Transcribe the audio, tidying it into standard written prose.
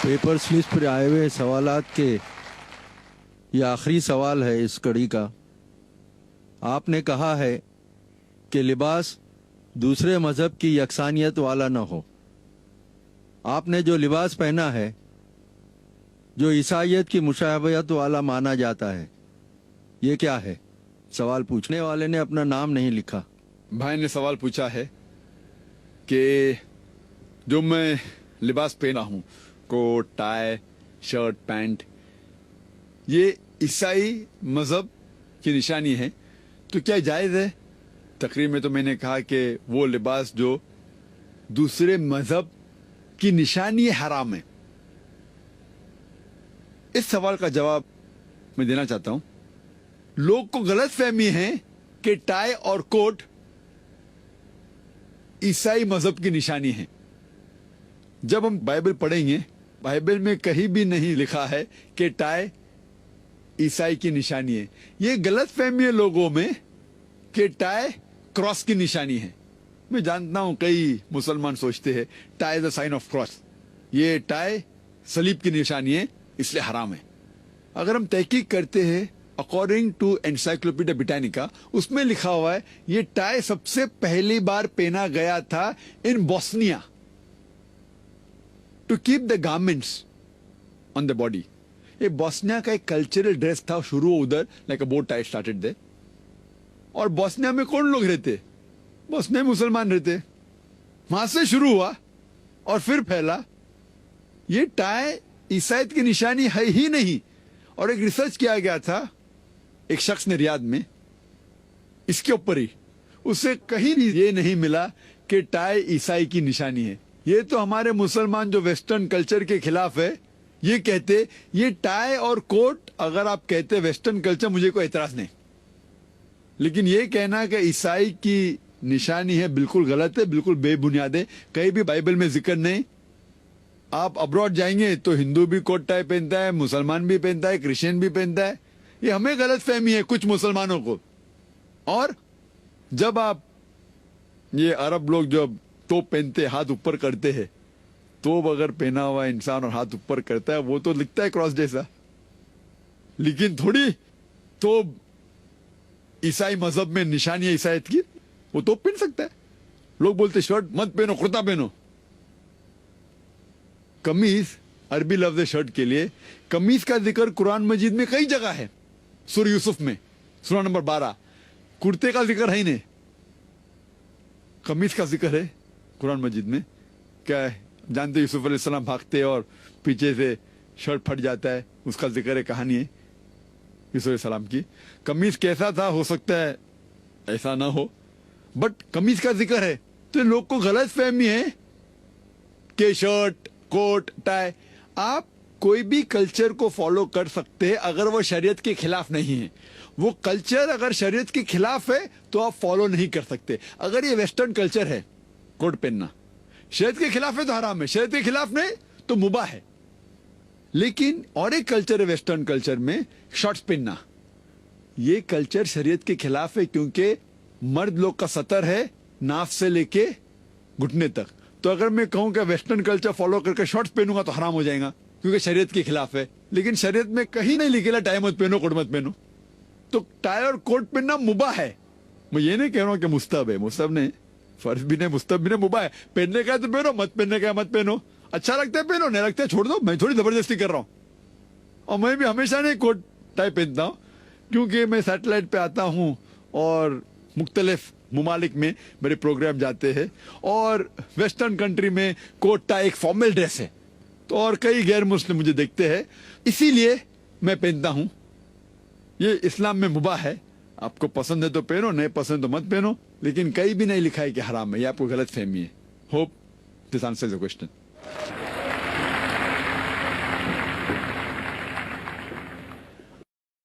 Paper slips پر آئے ہوئے سوالات کے یہ آخری سوال ہے اس کڑی کا. آپ نے کہا ہے کہ لباس دوسرے مذہب کی یکسانیت والا نہ ہو. آپ نے جو لباس پہنا ہے جو عیسائیت کی مشابہت والا مانا جاتا ہے یہ کیا ہے؟ سوال پوچھنے والے نے اپنا نام نہیں لکھا. بھائی نے سوال پوچھا ہے کہ جو میں لباس پہنا ہوں، کوٹ، ٹائی، شرٹ، پینٹ، یہ عیسائی مذہب کی نشانی ہے تو کیا جائز ہے؟ تقریر میں تو میں نے کہا کہ وہ لباس جو دوسرے مذہب کی نشانی حرام ہے. اس سوال کا جواب میں دینا چاہتا ہوں. لوگ کو غلط فہمی ہے کہ ٹائی اور کوٹ عیسائی مذہب کی نشانی ہے. جب ہم بائبل پڑھیں گے، بائبل میں کہیں بھی نہیں لکھا ہے کہ ٹائی عیسائی کی نشانی ہے. یہ غلط فہمی ہے لوگوں میں کہ ٹائی کراس کی نشانی ہے. میں جانتا ہوں کئی مسلمان سوچتے ہیں tie is a sign of cross. یہ ٹائی صلیب کی نشانی ہے، اس لیے حرام ہے. اگر ہم تحقیق کرتے ہیں اکارڈنگ ٹو انسائکلوپیڈیا بریٹانیکا، اس میں لکھا ہوا ہے یہ ٹائی سب سے پہلی بار پہنا گیا تھا in Bosnia to keep the garments on the body. یہ بوسنیا کا ایک کلچرل ڈریس تھا، شروع ادھر like a boat tie started they. اور بوسنیا میں کون لوگ رہتے؟ بوسنیا میں مسلمان رہتے. وہاں سے شروع ہوا اور پھر پھیلا. یہ ٹائی عیسائیت کی نشانی ہے ہی نہیں. اور ایک ریسرچ کیا گیا تھا ایک شخص نے ریاض میں اس کے اوپر ہی، اسے کہیں بھی یہ نہیں ملا کہ ٹائی عیسائی کی نشانی ہے. یہ تو ہمارے مسلمان جو ویسٹرن کلچر کے خلاف ہے، یہ کہتے یہ ٹائی اور کوٹ اگر آپ کہتے ویسٹرن کلچر مجھے کوئی اعتراض نہیں، لیکن یہ کہنا کہ عیسائی کی نشانی ہے بالکل غلط ہے، بالکل بے بنیاد ہے. کہیں بھی بائبل میں ذکر نہیں. آپ ابراڈ جائیں گے تو ہندو بھی کوٹ ٹائی پہنتا ہے، مسلمان بھی پہنتا ہے، کرسچین بھی پہنتا ہے. یہ ہمیں غلط فہمی ہے کچھ مسلمانوں کو. اور جب آپ یہ عرب لوگ جب توپ پہنتے ہاتھ اوپر کرتے ہیں، توپ اگر پہنا ہوا انسان اور ہاتھ اوپر کرتا ہے وہ تو لگتا ہے کراس جیسا، لیکن تھوڑی توپ عیسائی مذہب میں نشانی ہے عیسائیت کی، وہ توپ پہن سکتا ہے. لوگ بولتے شرٹ مت پہنو، کرتا پہنو. قمیص عربی لفظ ہے شرٹ کے لیے. قمیص کا ذکر قرآن مجید میں کئی جگہ ہے. سورہ یوسف میں سورہ نمبر 12 کرتے کا ذکر ہے ہی نہیں، قمیص کا ذکر ہے قرآن مجید میں. کیا ہے جانتے یوسف علیہ السلام بھاگتے اور پیچھے سے شرٹ پھٹ جاتا ہے، اس کا ذکر ہے، کہانی ہے یوسف علیہ السلام کی. قمیص کیسا تھا ہو سکتا ہے ایسا نہ ہو، بٹ قمیص کا ذکر ہے. تو لوگ کو غلط فہمی ہے کہ شرٹ، کوٹ، ٹائی. آپ کوئی بھی کلچر کو فالو کر سکتے ہیں اگر وہ شریعت کے خلاف نہیں ہے. وہ کلچر اگر شریعت کے خلاف ہے تو آپ فالو نہیں کر سکتے. اگر یہ ویسٹرن کلچر ہے، کوٹ پہننا شریعت کے خلاف ہے تو حرام ہے، شریعت کے خلاف نہیں تو مباح ہے. لیکن اور ایک کلچر ہے ویسٹرن کلچر میں شارٹس پہننا، یہ کلچر شریعت کے خلاف ہے کیونکہ مرد لوگ کا سطر ہے ناف سے لے کے گھٹنے تک. تو اگر میں کہوں کہ ویسٹرن کلچر فالو کر کے شارٹس پہنوں گا تو حرام ہو جائے گا کیونکہ شریعت کے خلاف ہے. لیکن شریعت میں کہیں نہیں لکھے ٹائی مت پہنو، کوٹ مت پہنو. تو ٹائی اور کوٹ پہننا مباح ہے. میں یہ نہیں کہہ رہا ہوں کہ مستحب ہے، مستحب نہیں، فرض بھی نہیں، مستحب بھی نہیں، مباح ہے. پہننے کا ہے تو پہنو، مت پہننے کا ہے مت پہنو. اچھا لگتا ہے پہنو، نہیں لگتا ہے چھوڑ دو. میں تھوڑی زبردستی کر رہا ہوں. اور میں بھی ہمیشہ نہیں کوٹ ٹائی پہنتا ہوں کیونکہ میں سیٹلائٹ پہ آتا ہوں اور مختلف ممالک میں میرے پروگرام جاتے ہیں، اور ویسٹرن کنٹری میں کوٹ ٹائی ایک فارمل ڈریس ہے. تو اور کئی غیر مسلم مجھے دیکھتے ہیں، اسی لیے میں پہنتا ہوں. یہ اسلام میں مباح ہے. آپ کو پسند ہے تو پہنو، نہیں پسند تو مت پہنو، لیکن کہیں بھی نہیں لکھا ہے کہ حرام ہے. یہ آپ کو غلط فہمی ہے. Hope this answers the question.